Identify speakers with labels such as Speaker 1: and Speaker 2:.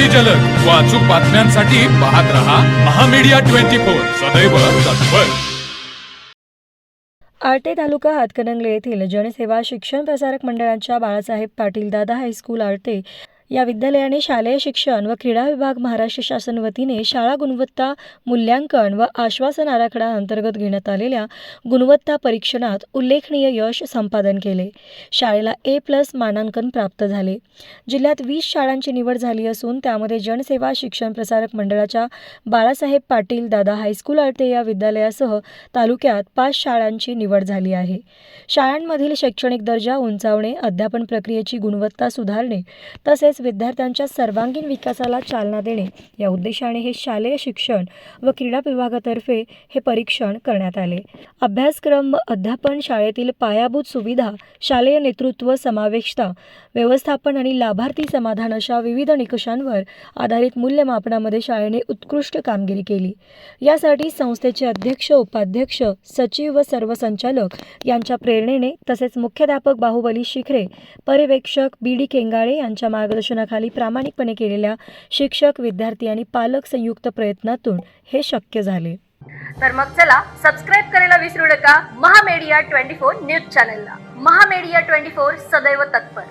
Speaker 1: अगदी जलद व अचूक बातम्यांसाठी पाहत रहा महामीडिया 24 सदैव तत्पर।
Speaker 2: आर्टे तालुका हातकणंगले येथील जनसेवा शिक्षण प्रसारक मंडळाच्या बाळासाहेब पाटील दादा हायस्कूल आर्टे या विद्यालयाने शालेय शिक्षण व क्रीडा विभाग महाराष्ट्र शासन वतीने शाळा गुणवत्ता मूल्यांकन व आश्वासन आराखडा अंतर्गत घेण्यात आलेल्या गुणवत्ता परीक्षणात उल्लेखनीय यश संपादन केले। शाळेला A+ मानांकन प्राप्त झाले। जिल्ह्यात 20 शाळांची निवड झाली असून त्यामध्ये जनसेवा शिक्षण प्रसारक मंडळाच्या बाळासाहेब पाटील दादा हायस्कूल आर्टे या विद्यालयासह तालुक्यात 5 शाळांची निवड झाली आहे। शाळांमधील शैक्षणिक दर्जा उंचावणे, अध्यापन प्रक्रियेची गुणवत्ता सुधारणे तसेच विद्यार्थ्यांच्या सर्वांगीण विकासाला चालना देणे या उद्देशाने हे शालेय शिक्षण व क्रीडा विभागातर्फे हे परीक्षण करण्यात आले। अभ्यासक्रम व अध्यापन, शाळेतील पायाभूत सुविधा, शालेय नेतृत्व, समावेशता, व्यवस्थापन आणि लाभार्थी समाधान अशा विविध निकषांवर आधारित मूल्यमापनामध्ये शाळेने उत्कृष्ट कामगिरी केली। यासाठी संस्थेचे अध्यक्ष, उपाध्यक्ष, सचिव व सर्व संचालक यांच्या प्रेरणेने तसेच मुख्याध्यापक बाहुबली शिखरे, पर्यवेक्षक BD केंगाळे यांच्या मार्गदर्शनाखाली प्रामाणिकपणे केलेल्या शिक्षक, विद्यार्थी आणि पालक संयुक्त प्रयत्नातून हे शक्य झाले।
Speaker 3: तर मग चला सबस्क्राइब करायला विसरू नका महामीडिया 24 न्यूज चॅनलला। महामीडिया 24 सदैव तत्पर।